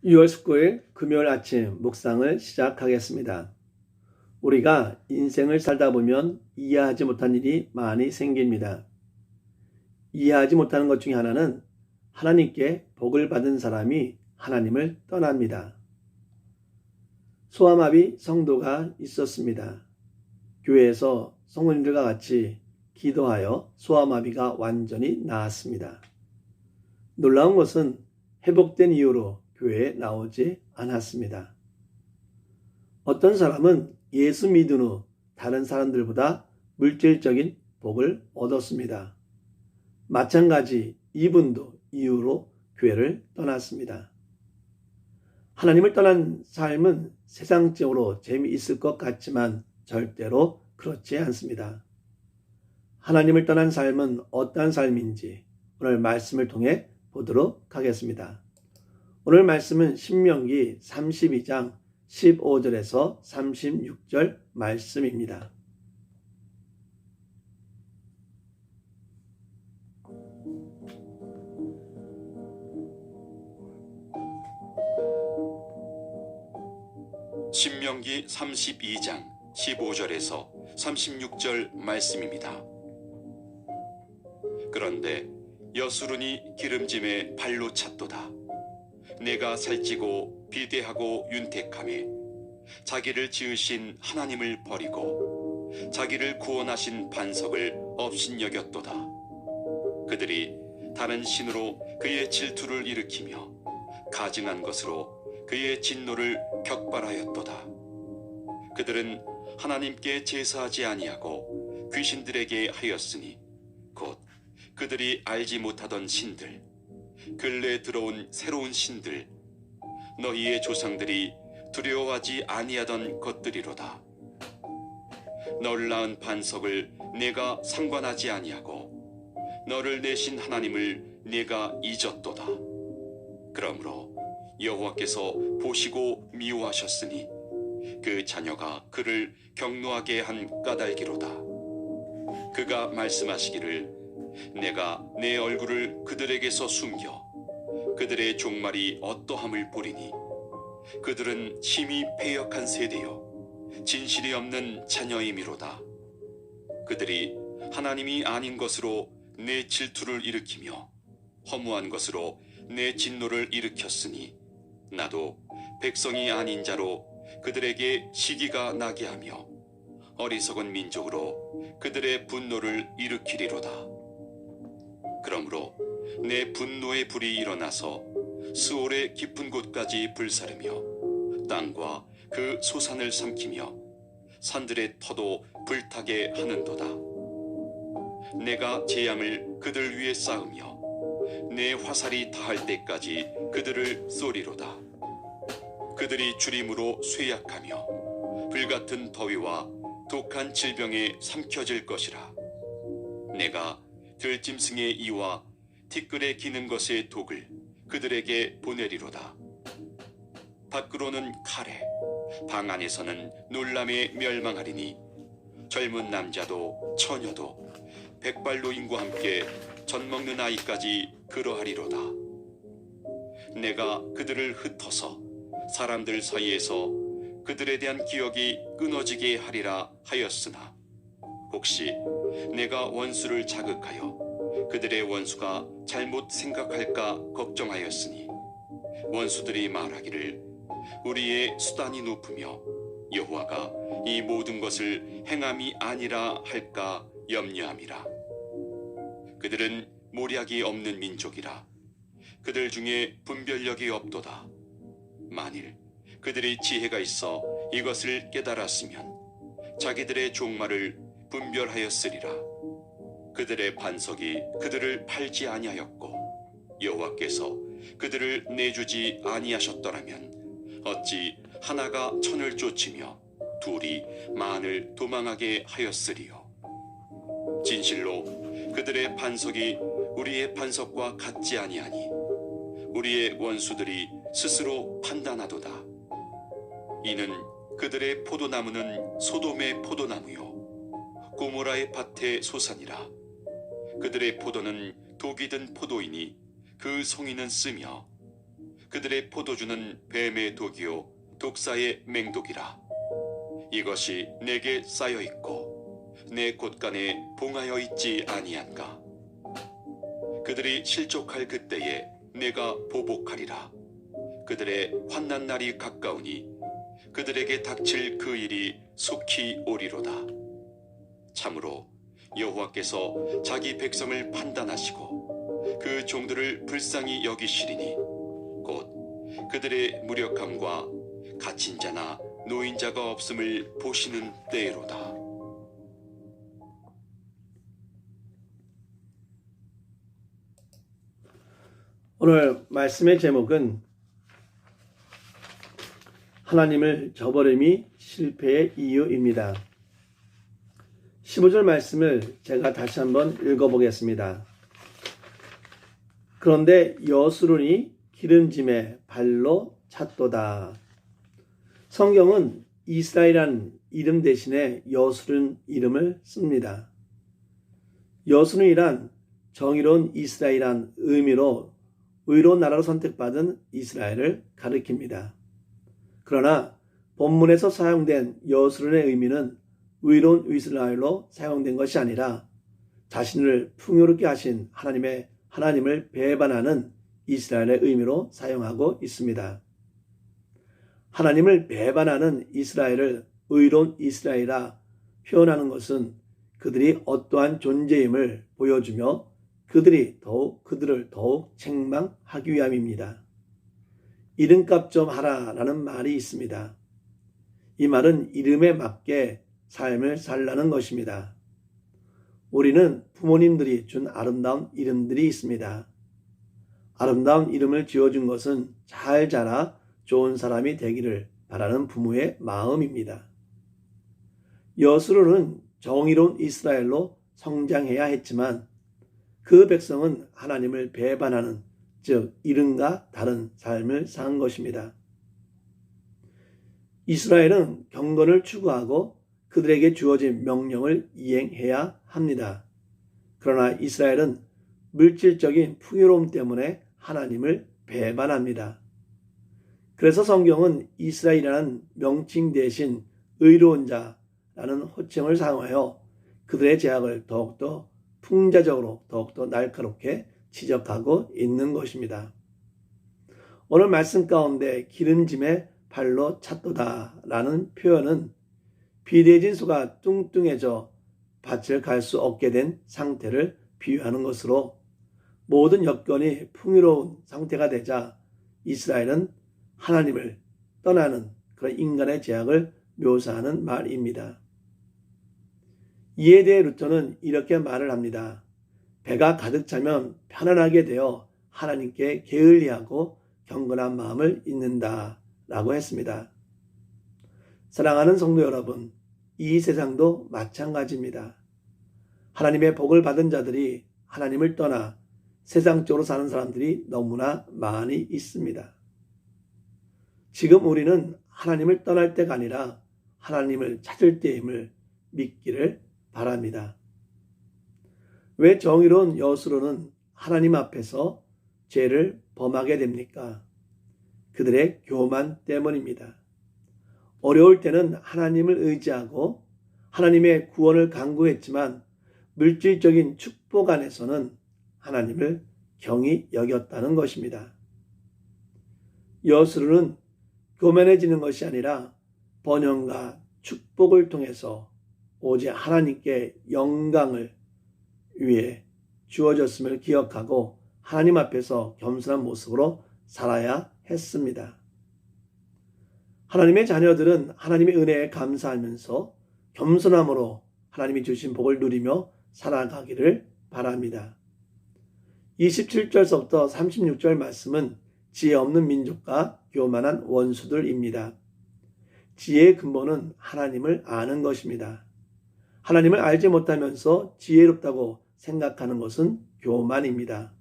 6월 19일 금요일 아침 묵상을 시작하겠습니다. 우리가 인생을 살다 보면 이해하지 못한 일이 많이 생깁니다. 이해하지 못하는 것 중에 하나는 하나님께 복을 받은 사람이 하나님을 떠납니다. 소아마비 성도가 있었습니다. 교회에서 성도님들과 같이 기도하여 소아마비가 완전히 나았습니다. 놀라운 것은 회복된 이후로 교회에 나오지 않았습니다. 어떤 사람은 예수 믿은 후 다른 사람들보다 물질적인 복을 얻었습니다. 마찬가지 이분도 이후로 교회를 떠났습니다. 하나님을 떠난 삶은 세상적으로 재미있을 것 같지만 절대로 그렇지 않습니다. 하나님을 떠난 삶은 어떠한 삶인지 오늘 말씀을 통해 보도록 하겠습니다. 오늘 말씀은 신명기 32장 15절에서 36절 말씀입니다. 신명기 32장 15절에서 36절 말씀입니다. 그런데 여수룬이 기름짐에 발로 찼도다. 내가 살찌고 비대하고 윤택함에 자기를 지으신 하나님을 버리고 자기를 구원하신 반석을 업신여겼도다. 그들이 다른 신으로 그의 질투를 일으키며 가증한 것으로 그의 진노를 격발하였도다. 그들은 하나님께 제사하지 아니하고 귀신들에게 하였으니 곧 그들이 알지 못하던 신들, 근래 들어온 새로운 신들, 너희의 조상들이 두려워하지 아니하던 것들이로다. 너를 낳은 반석을 내가 상관하지 아니하고 너를 내신 하나님을 내가 잊었도다. 그러므로 여호와께서 보시고 미워하셨으니 그 자녀가 그를 경노하게 한 까닭이로다. 그가 말씀하시기를 내가 내 얼굴을 그들에게서 숨겨 그들의 종말이 어떠함을 보리니 그들은 심히 패역한 세대여 진실이 없는 자녀이미로다. 그들이 하나님이 아닌 것으로 내 질투를 일으키며 허무한 것으로 내 진노를 일으켰으니 나도 백성이 아닌 자로 그들에게 시기가 나게 하며 어리석은 민족으로 그들의 분노를 일으키리로다. 그러므로 내 분노의 불이 일어나서 스올의 깊은 곳까지 불사르며 땅과 그 소산을 삼키며 산들의 터도 불타게 하는도다. 내가 재앙을 그들 위에 쌓으며 내 화살이 닿을 때까지 그들을 쏘리로다. 그들이 주림으로 쇠약하며 불같은 더위와 독한 질병에 삼켜질 것이라. 내가 들짐승의 이와 티끌에 기는 것의 독을 그들에게 보내리로다. 밖으로는 칼에, 방 안에서는 놀람에 멸망하리니 젊은 남자도 처녀도 백발노인과 함께 젖먹는 아이까지 그러하리로다. 내가 그들을 흩어서 사람들 사이에서 그들에 대한 기억이 끊어지게 하리라 하였으나 혹시 내가 원수를 자극하여 그들의 원수가 잘못 생각할까 걱정하였으니 원수들이 말하기를 우리의 수단이 높으며 여호와가 이 모든 것을 행함이 아니라 할까 염려함이라. 그들은 모략이 없는 민족이라. 그들 중에 분별력이 없도다. 만일 그들이 지혜가 있어 이것을 깨달았으면 자기들의 종말을 분별하였으리라. 그들의 반석이 그들을 팔지 아니하였고 여호와께서 그들을 내주지 아니하셨더라면 어찌 하나가 천을 쫓으며 둘이 만을 도망하게 하였으리요. 진실로 그들의 반석이 우리의 반석과 같지 아니하니 우리의 원수들이 스스로 판단하도다. 이는 그들의 포도나무는 소돔의 포도나무요 고모라의 밭의 소산이라. 그들의 포도는 독이 든 포도이니 그 송이는 쓰며 그들의 포도주는 뱀의 독이요 독사의 맹독이라. 이것이 내게 쌓여 있고 내 곳간에 봉하여 있지 아니한가. 그들이 실족할 그때에 내가 보복하리라. 그들의 환난 날이 가까우니 그들에게 닥칠 그 일이 속히 오리로다. 참으로 여호와께서 자기 백성을 판단하시고 그 종들을 불쌍히 여기시리니 곧 그들의 무력함과 갇힌 자나 노인자가 없음을 보시는 때로다. 오늘 말씀의 제목은 하나님을 저버림이 실패의 이유입니다. 15절 말씀을 제가 다시 한번 읽어보겠습니다. 그런데 여수론이 기름짐에 발로 찼도다. 성경은 이스라엘이라는 이름 대신에 여수론 이름을 씁니다. 여수론이란 정의로운 이스라엘이란 의미로 의로운 나라로 선택받은 이스라엘을 가리킵니다. 그러나 본문에서 사용된 여수론의 의미는 의로운 이스라엘로 사용된 것이 아니라 자신을 풍요롭게 하신 하나님을 배반하는 이스라엘의 의미로 사용하고 있습니다. 하나님을 배반하는 이스라엘을 의로운 이스라엘이라 표현하는 것은 그들이 어떠한 존재임을 보여주며 그들을 더욱 책망하기 위함입니다. 이름값 좀 하라라는 말이 있습니다. 이 말은 이름에 맞게 삶을 살라는 것입니다. 우리는 부모님들이 준 아름다운 이름들이 있습니다. 아름다운 이름을 지어준 것은 잘 자라 좋은 사람이 되기를 바라는 부모의 마음입니다. 여수론은 정의로운 이스라엘로 성장해야 했지만 그 백성은 하나님을 배반하는, 즉 이름과 다른 삶을 산 것입니다. 이스라엘은 경건을 추구하고 그들에게 주어진 명령을 이행해야 합니다. 그러나 이스라엘은 물질적인 풍요로움 때문에 하나님을 배반합니다. 그래서 성경은 이스라엘이라는 명칭 대신 의로운 자라는 호칭을 사용하여 그들의 죄악을 더욱더 풍자적으로 더욱더 날카롭게 지적하고 있는 것입니다. 오늘 말씀 가운데 기름짐에 발로 찼도다 라는 표현은 비대해진 소가 뚱뚱해져 밭을 갈 수 없게 된 상태를 비유하는 것으로 모든 여건이 풍요로운 상태가 되자 이스라엘은 하나님을 떠나는 그런 인간의 죄악을 묘사하는 말입니다. 이에 대해 루터는 이렇게 말을 합니다. 배가 가득 차면 편안하게 되어 하나님께 게을리하고 경건한 마음을 잊는다 라고 했습니다. 사랑하는 성도 여러분, 이 세상도 마찬가지입니다. 하나님의 복을 받은 자들이 하나님을 떠나 세상적으로 사는 사람들이 너무나 많이 있습니다. 지금 우리는 하나님을 떠날 때가 아니라 하나님을 찾을 때임을 믿기를 바랍니다. 왜 정의로운 여수론은 하나님 앞에서 죄를 범하게 됩니까? 그들의 교만 때문입니다. 어려울 때는 하나님을 의지하고 하나님의 구원을 간구했지만 물질적인 축복 안에서는 하나님을 경히 여겼다는 것입니다. 여수론은 교만해지는 것이 아니라 번영과 축복을 통해서 오직 하나님께 영광을 위해 주어졌음을 기억하고 하나님 앞에서 겸손한 모습으로 살아야 했습니다. 하나님의 자녀들은 하나님의 은혜에 감사하면서 겸손함으로 하나님이 주신 복을 누리며 살아가기를 바랍니다. 27절서부터 36절 말씀은 지혜 없는 민족과 교만한 원수들입니다. 지혜의 근본은 하나님을 아는 것입니다. 하나님을 알지 못하면서 지혜롭다고 생각하는 것은 교만입니다.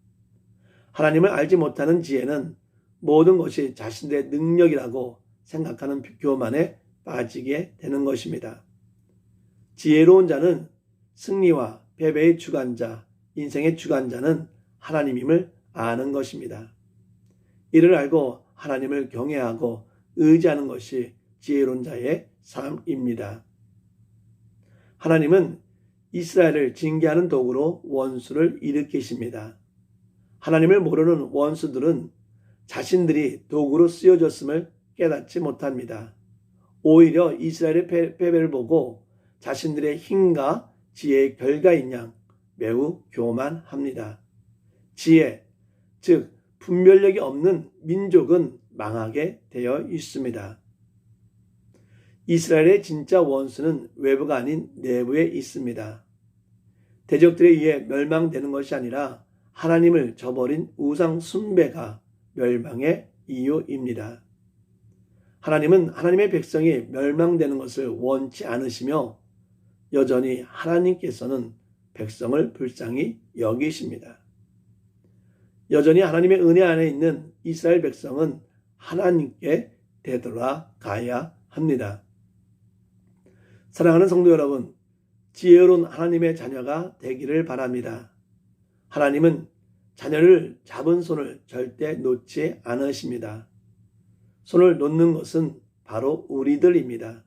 하나님을 알지 못하는 지혜는 모든 것이 자신들의 능력이라고 생각하는 교만에 빠지게 되는 것입니다. 지혜로운 자는 승리와 패배의 주관자, 인생의 주관자는 하나님임을 아는 것입니다. 이를 알고 하나님을 경외하고 의지하는 것이 지혜로운 자의 삶입니다. 하나님은 이스라엘을 징계하는 도구로 원수를 일으키십니다. 하나님을 모르는 원수들은 자신들이 도구로 쓰여졌음을 깨닫지 못합니다. 오히려 이스라엘의 패배를 보고 자신들의 힘과 지혜의 결과인 양 매우 교만합니다. 지혜, 즉 분별력이 없는 민족은 망하게 되어 있습니다. 이스라엘의 진짜 원수는 외부가 아닌 내부에 있습니다. 대적들에 의해 멸망되는 것이 아니라 하나님을 저버린 우상 숭배가 멸망의 이유입니다. 하나님은 하나님의 백성이 멸망되는 것을 원치 않으시며 여전히 하나님께서는 백성을 불쌍히 여기십니다. 여전히 하나님의 은혜 안에 있는 이스라엘 백성은 하나님께 되돌아가야 합니다. 사랑하는 성도 여러분, 지혜로운 하나님의 자녀가 되기를 바랍니다. 하나님은 자녀를 잡은 손을 절대 놓지 않으십니다. 손을 놓는 것은 바로 우리들입니다.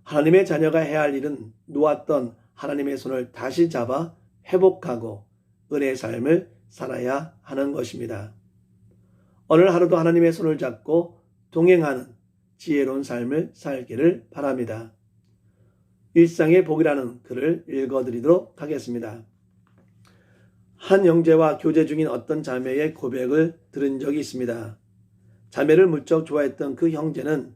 하나님의 자녀가 해야 할 일은 놓았던 하나님의 손을 다시 잡아 회복하고 은혜의 삶을 살아야 하는 것입니다. 오늘 하루도 하나님의 손을 잡고 동행하는 지혜로운 삶을 살기를 바랍니다. 일상의 복이라는 글을 읽어드리도록 하겠습니다. 한 형제와 교제 중인 어떤 자매의 고백을 들은 적이 있습니다. 자매를 무척 좋아했던 그 형제는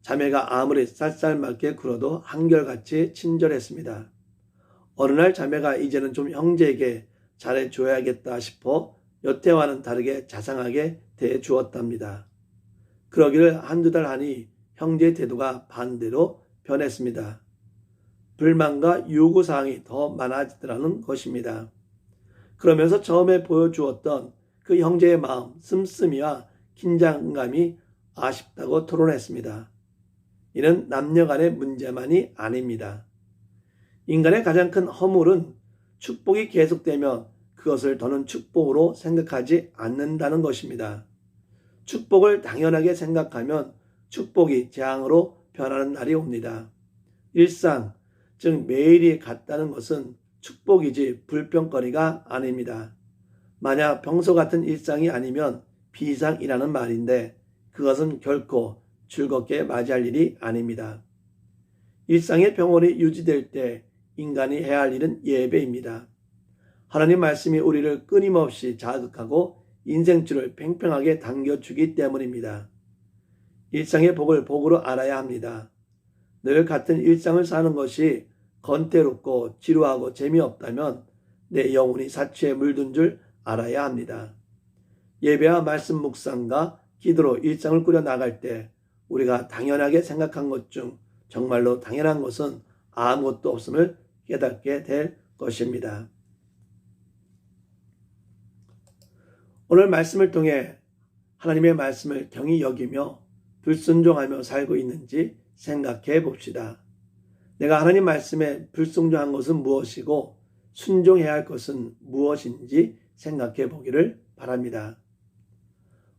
자매가 아무리 쌀쌀맞게 굴어도 한결같이 친절했습니다. 어느 날 자매가 이제는 좀 형제에게 잘해줘야겠다 싶어 여태와는 다르게 자상하게 대해주었답니다. 그러기를 한두 달 하니 형제의 태도가 반대로 변했습니다. 불만과 요구사항이 더 많아지더라는 것입니다. 그러면서 처음에 보여주었던 그 형제의 마음, 씀씀이와 긴장감이 아쉽다고 토론했습니다. 이는 남녀 간의 문제만이 아닙니다. 인간의 가장 큰 허물은 축복이 계속되면 그것을 더는 축복으로 생각하지 않는다는 것입니다. 축복을 당연하게 생각하면 축복이 재앙으로 변하는 날이 옵니다. 일상, 즉 매일이 같다는 것은 축복이지 불평거리가 아닙니다. 만약 평소 같은 일상이 아니면 비상이라는 말인데 그것은 결코 즐겁게 맞이할 일이 아닙니다. 일상의 평온이 유지될 때 인간이 해야 할 일은 예배입니다. 하나님 말씀이 우리를 끊임없이 자극하고 인생줄을 팽팽하게 당겨주기 때문입니다. 일상의 복을 복으로 알아야 합니다. 늘 같은 일상을 사는 것이 건태롭고 지루하고 재미없다면 내 영혼이 사치에 물든 줄 알아야 합니다. 예배와 말씀 묵상과 기도로 일상을 꾸려나갈 때 우리가 당연하게 생각한 것 중 정말로 당연한 것은 아무것도 없음을 깨닫게 될 것입니다. 오늘 말씀을 통해 하나님의 말씀을 경히 여기며 불순종하며 살고 있는지 생각해 봅시다. 내가 하나님 말씀에 불순종한 것은 무엇이고 순종해야 할 것은 무엇인지 생각해 보기를 바랍니다.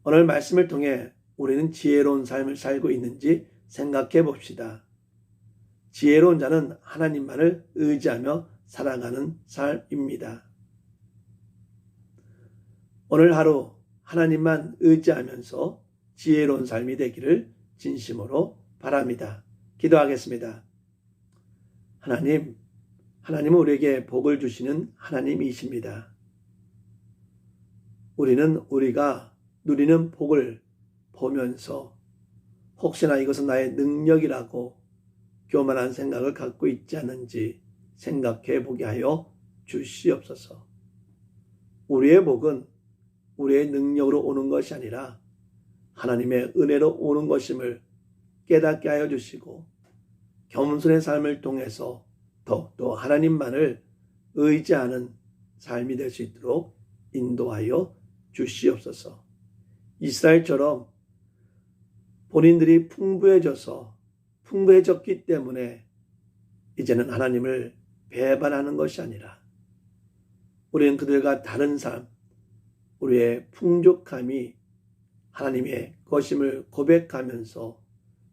오늘 말씀을 통해 우리는 지혜로운 삶을 살고 있는지 생각해 봅시다. 지혜로운 자는 하나님만을 의지하며 살아가는 삶입니다. 오늘 하루 하나님만 의지하면서 지혜로운 삶이 되기를 진심으로 바랍니다. 기도하겠습니다. 하나님은 우리에게 복을 주시는 하나님이십니다. 우리는 우리가 누리는 복을 보면서 혹시나 이것은 나의 능력이라고 교만한 생각을 갖고 있지 않은지 생각해 보게 하여 주시옵소서. 우리의 복은 우리의 능력으로 오는 것이 아니라 하나님의 은혜로 오는 것임을 깨닫게 하여 주시고 겸손의 삶을 통해서 더욱더 하나님만을 의지하는 삶이 될 수 있도록 인도하여 주시옵소서. 이스라엘처럼 본인들이 풍부해졌기 때문에 이제는 하나님을 배반하는 것이 아니라 우리는 그들과 다른 삶, 우리의 풍족함이 하나님의 것임을 고백하면서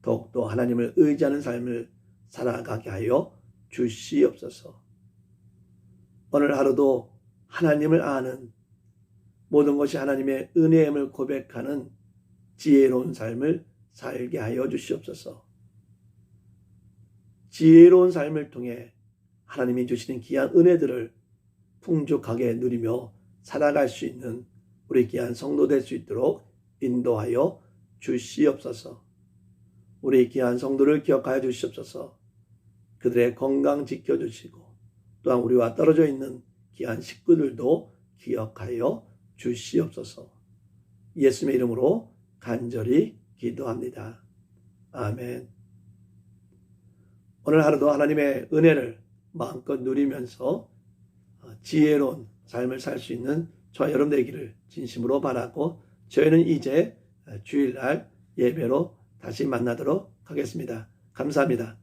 더욱더 하나님을 의지하는 삶을 살아가게 하여 주시옵소서. 오늘 하루도 하나님을 아는, 모든 것이 하나님의 은혜임을 고백하는 지혜로운 삶을 살게 하여 주시옵소서. 지혜로운 삶을 통해 하나님이 주시는 귀한 은혜들을 풍족하게 누리며 살아갈 수 있는 우리 귀한 성도 될 수 있도록 인도하여 주시옵소서. 우리 귀한 성도를 기억하여 주시옵소서. 그들의 건강 지켜주시고 또한 우리와 떨어져 있는 귀한 식구들도 기억하여 주시옵소서. 예수님의 이름으로 간절히 기도합니다. 아멘. 오늘 하루도 하나님의 은혜를 마음껏 누리면서 지혜로운 삶을 살 수 있는 저와 여러분 되기를 진심으로 바라고 저희는 이제 주일날 예배로 다시 만나도록 하겠습니다. 감사합니다.